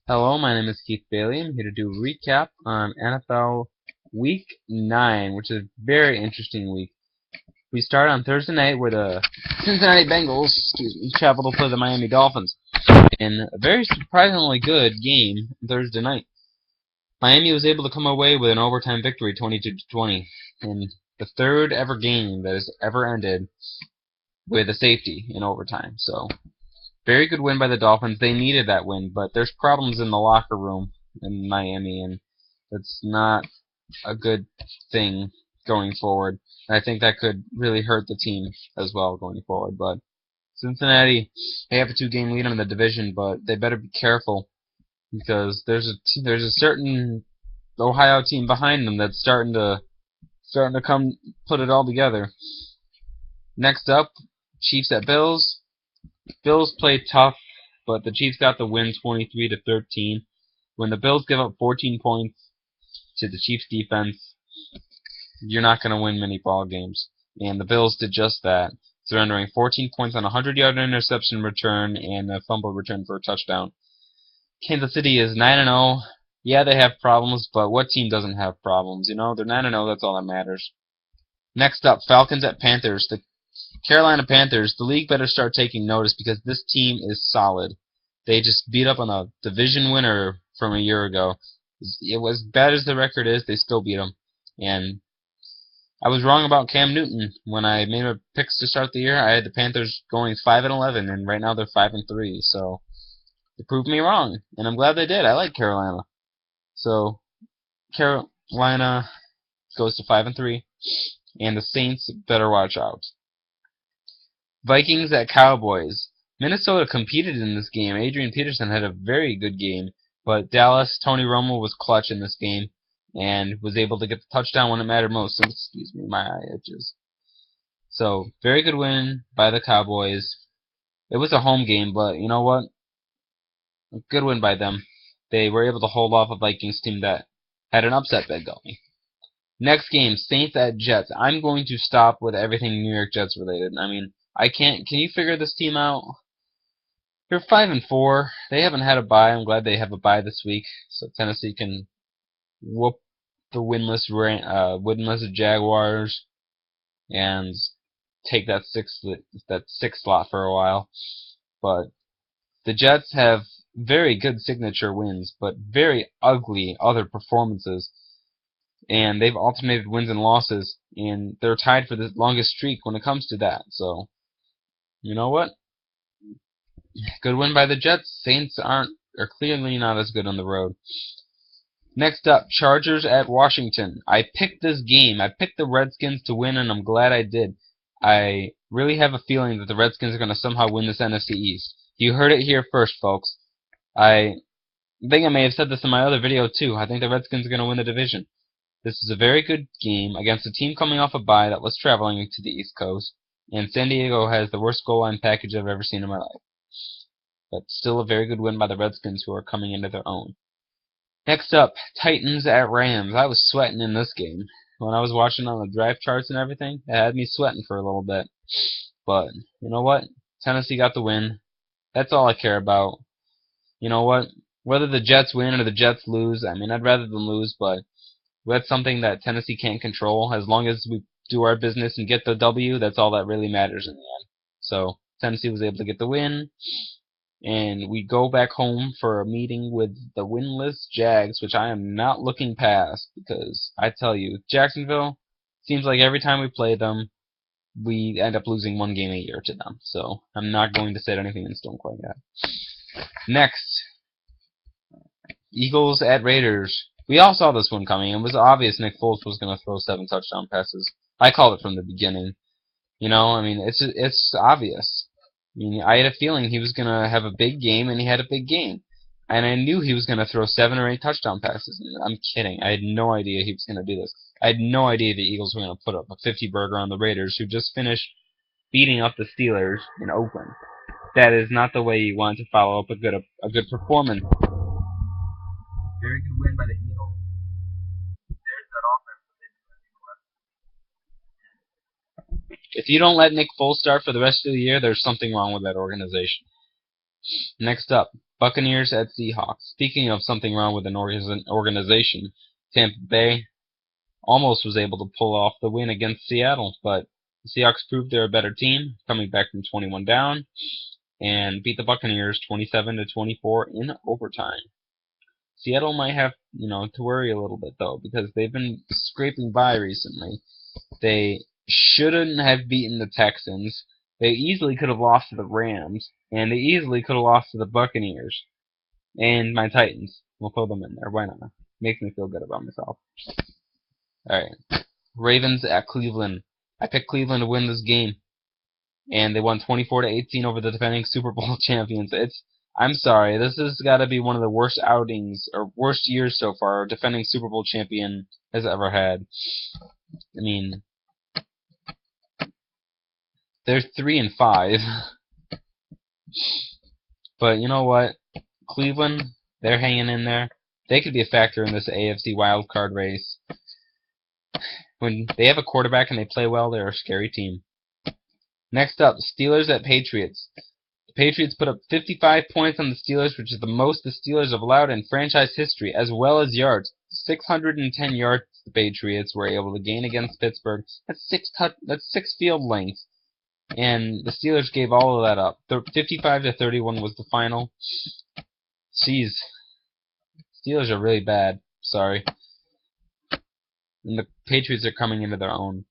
Hello, my name is Keith Bailey. I'm here to do a recap on NFL Week 9, which is a very interesting week. We start on Thursday night where the Cincinnati Bengals travel to play the Miami Dolphins in a very surprisingly good game Thursday night. Miami was able to come away with an overtime victory, 22-20, in the third ever game that has ever ended with a safety in overtime. So very good win by the Dolphins. They needed that win, but there's problems in the locker room in Miami, and that's not a good thing going forward. And I think that could really hurt the team as well going forward. But Cincinnati, they have a 2-game lead in the division, but they better be careful because there's a certain Ohio team behind them that's starting to come put it all together. Next up, Chiefs at Bills. Bills played tough, but the Chiefs got the win 23-13. When the Bills give up 14 points to the Chiefs defense, you're not going to win many ball games. And the Bills did just that, surrendering 14 points on a 100-yard interception return and a fumble return for a touchdown. Kansas City is 9-0. Yeah, they have problems, but what team doesn't have problems? You know, they're 9-0, that's all that matters. Next up, Falcons at Panthers. The Carolina Panthers, the league better start taking notice because this team is solid. They just beat up on a division winner from a year ago. It was as bad as the record is, they still beat them. And I was wrong about Cam Newton when I made my picks to start the year. I had the Panthers going 5-11, and right now they're 5-3. So they proved me wrong, and I'm glad they did. I like Carolina. So Carolina goes to 5-3, and the Saints better watch out. Vikings at Cowboys. Minnesota competed in this game. Adrian Peterson had a very good game, but Dallas, Tony Romo was clutch in this game and was able to get the touchdown when it mattered most. Excuse me, my eye itches. So, very good win by the Cowboys. It was a home game, but you know what? A good win by them. They were able to hold off a Vikings team that had an upset bid going. Next game, Saints at Jets. I'm going to stop with everything New York Jets related. I mean, I can't. Can you figure this team out? They're 5-4. They haven't had a bye. I'm glad they have a bye this week, so Tennessee can whoop the winless Jaguars and take that sixth slot for a while. But the Jets have very good signature wins, but very ugly other performances. And they've alternated wins and losses, and they're tied for the longest streak when it comes to that. So, you know what? Good win by the Jets. Saints are clearly not as good on the road. Next up, Chargers at Washington. I picked this game. I picked the Redskins to win, and I'm glad I did. I really have a feeling that the Redskins are going to somehow win this NFC East. You heard it here first, folks. I think I may have said this in my other video, too. I think the Redskins are going to win the division. This is a very good game against a team coming off a bye that was traveling to the East Coast, and San Diego has the worst goal line package I've ever seen in my life. But still a very good win by the Redskins, who are coming into their own. Next up, Titans at Rams. I was sweating in this game. When I was watching on the drive charts and everything, it had me sweating for a little bit. But, you know what? Tennessee got the win. That's all I care about. You know what? Whether the Jets win or the Jets lose, I mean, I'd rather them lose, but that's something that Tennessee can't control. As long as we do our business and get the W, that's all that really matters in the end. So, Tennessee was able to get the win. And we go back home for a meeting with the winless Jags, which I am not looking past, because I tell you, Jacksonville, seems like every time we play them, we end up losing one game a year to them. So I'm not going to set anything in stone quite yet. Next, Eagles at Raiders. We all saw this one coming. It was obvious Nick Foles was going to throw 7 touchdown passes. I called it from the beginning. You know, I mean, it's obvious. I mean, I had a feeling he was going to have a big game, and he had a big game. And I knew he was going to throw 7 or 8 touchdown passes. I'm kidding. I had no idea he was going to do this. I had no idea the Eagles were going to put up a 50-burger on the Raiders, who just finished beating up the Steelers in Oakland. That is not the way you want to follow up a good performance. Very good win by the Eagles. There's that offense. If you don't let Nick Foles start for the rest of the year, there's something wrong with that organization. Next up, Buccaneers at Seahawks. Speaking of something wrong with an organization, Tampa Bay almost was able to pull off the win against Seattle, but the Seahawks proved they're a better team, coming back from 21 down, and beat the Buccaneers 27-24 in overtime. Seattle might have, to worry a little bit though, because they've been scraping by recently. They shouldn't have beaten the Texans. They easily could have lost to the Rams, and they easily could have lost to the Buccaneers. And my Titans. We'll throw them in there. Why not? Makes me feel good about myself. Alright. Ravens at Cleveland. I picked Cleveland to win this game. And they won 24-18 over the defending Super Bowl champions. I'm sorry, this has got to be one of the worst outings, or worst years so far, a defending Super Bowl champion has ever had. I mean, they're 3-5. But you know what? Cleveland, they're hanging in there. They could be a factor in this AFC wildcard race. When they have a quarterback and they play well, they're a scary team. Next up, Steelers at Patriots. The Patriots put up 55 points on the Steelers, which is the most the Steelers have allowed in franchise history, as well as yards. 610 yards the Patriots were able to gain against Pittsburgh. That's six field lengths. And the Steelers gave all of that up. 55-31 was the final. Jeez. Steelers are really bad. Sorry. And the Patriots are coming into their own.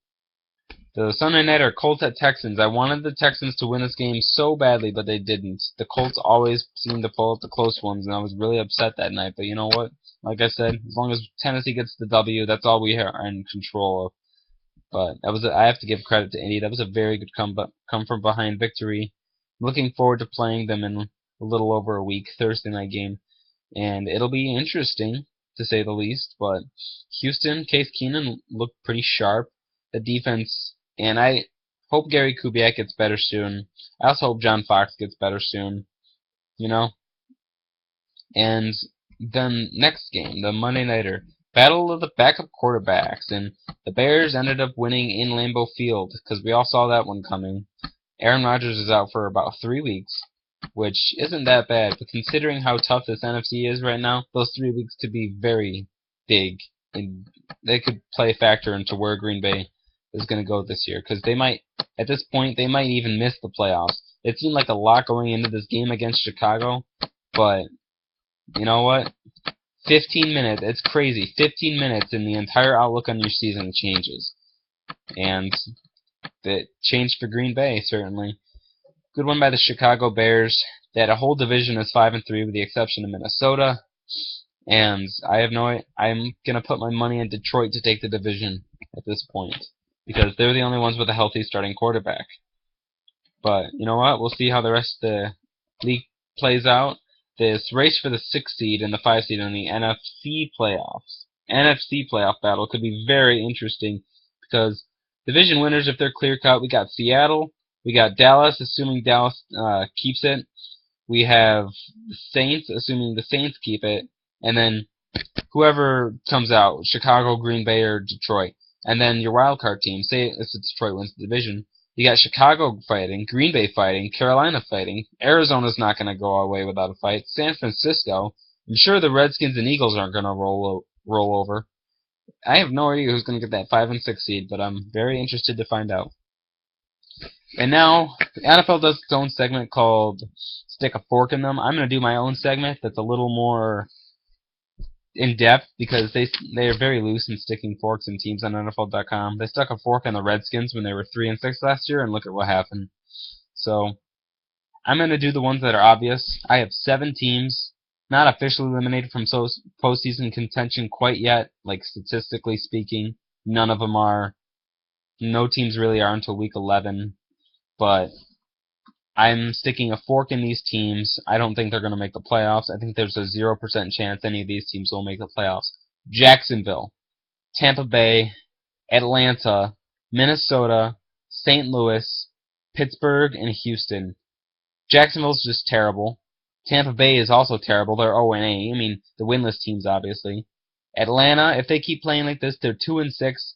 The Sunday night are Colts at Texans. I wanted the Texans to win this game so badly, but they didn't. The Colts always seem to pull up the close ones, and I was really upset that night. But you know what? Like I said, as long as Tennessee gets the W, that's all we are in control of. But I have to give credit to Indy. That was a very good come from behind victory. I'm looking forward to playing them in a little over a week, Thursday night game, and it'll be interesting to say the least. But Houston, Case Keenum looked pretty sharp. The defense, and I hope Gary Kubiak gets better soon. I also hope John Fox gets better soon. And then next game, the Monday Nighter. Battle of the backup quarterbacks, and the Bears ended up winning in Lambeau Field, because we all saw that one coming. Aaron Rodgers is out for about 3 weeks, which isn't that bad, but considering how tough this NFC is right now, those 3 weeks could be very big, and they could play a factor into where Green Bay is going to go this year, because at this point, they might even miss the playoffs. It seemed like a lot going into this game against Chicago, but you know what? 15 minutes, it's crazy. 15 minutes and the entire outlook on your season changes. And it changed for Green Bay, certainly. Good one by the Chicago Bears. They had a whole division as 5-3 with the exception of Minnesota. And I'm going to put my money in Detroit to take the division at this point, because they're the only ones with a healthy starting quarterback. But you know what? We'll see how the rest of the league plays out. This race for the 6th seed and the 5th seed in the NFC playoffs. NFC playoff battle could be very interesting, because division winners, if they're clear-cut, we got Seattle, we got Dallas, assuming Dallas keeps it. We have the Saints, assuming the Saints keep it. And then whoever comes out, Chicago, Green Bay, or Detroit. And then your wild card team, say if Detroit wins the division, you got Chicago fighting, Green Bay fighting, Carolina fighting. Arizona's not going to go away without a fight. San Francisco. I'm sure the Redskins and Eagles aren't going to roll over. I have no idea who's going to get that 5 and 6 seed, but I'm very interested to find out. And now, the NFL does its own segment called Stick a Fork in Them. I'm going to do my own segment that's a little more in-depth, because they are very loose in sticking forks in teams on NFL.com. They stuck a fork in the Redskins when they were 3 and 6 last year, and look at what happened. So, I'm going to do the ones that are obvious. I have 7 teams, not officially eliminated from postseason contention quite yet, like statistically speaking. None of them are. No teams really are until week 11. But I'm sticking a fork in these teams. I don't think they're going to make the playoffs. I think there's a 0% chance any of these teams will make the playoffs. Jacksonville, Tampa Bay, Atlanta, Minnesota, St. Louis, Pittsburgh, and Houston. Jacksonville's just terrible. Tampa Bay is also terrible. They're 0-8. I mean, the winless teams, obviously. Atlanta, if they keep playing like this, they're 2 and 6.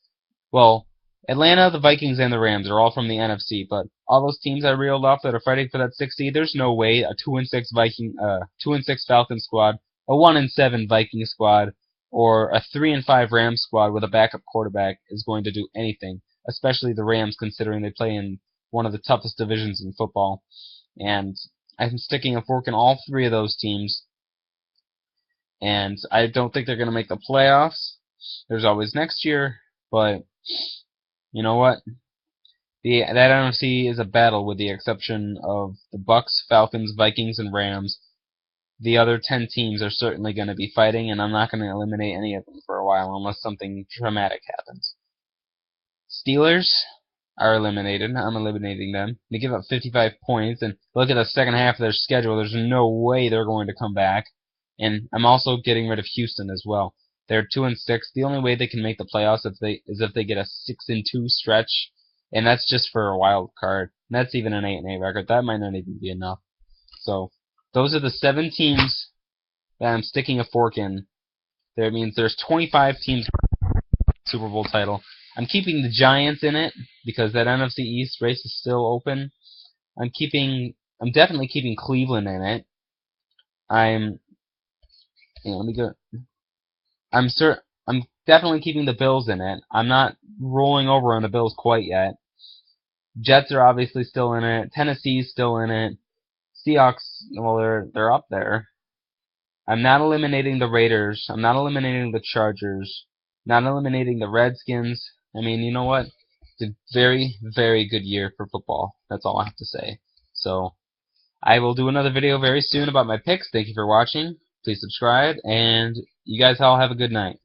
Well, Atlanta, the Vikings, and the Rams are all from the NFC, but all those teams I reeled off that are fighting for that 6 seed, there's no way a 2-6 Falcons squad, a 1-7 Viking squad, or a 3-5 Rams squad with a backup quarterback is going to do anything. Especially the Rams, considering they play in one of the toughest divisions in football. And I'm sticking a fork in all three of those teams. And I don't think they're going to make the playoffs. There's always next year, but you know what? That NFC is a battle with the exception of the Bucks, Falcons, Vikings, and Rams. The other 10 teams are certainly going to be fighting, and I'm not going to eliminate any of them for a while unless something dramatic happens. Steelers are eliminated. I'm eliminating them. They give up 55 points, and look at the second half of their schedule. There's no way they're going to come back. And I'm also getting rid of Houston as well. They're 2-6. The only way they can make the playoffs is if they get a 6-2 stretch, and that's just for a wild card. And that's even an 8-8 record. That might not even be enough. So those are the 7 teams that I'm sticking a fork in. That means there's 25 teams Super Bowl title. I'm keeping the Giants in it because that NFC East race is still open. I'm definitely keeping Cleveland in it. Let me go. I'm definitely keeping the Bills in it. I'm not rolling over on the Bills quite yet. Jets are obviously still in it. Tennessee's still in it. Seahawks, well, they're up there. I'm not eliminating the Raiders. I'm not eliminating the Chargers. Not eliminating the Redskins. I mean, you know what? It's a very, very good year for football. That's all I have to say. So, I will do another video very soon about my picks. Thank you for watching. Please subscribe, and you guys all have a good night.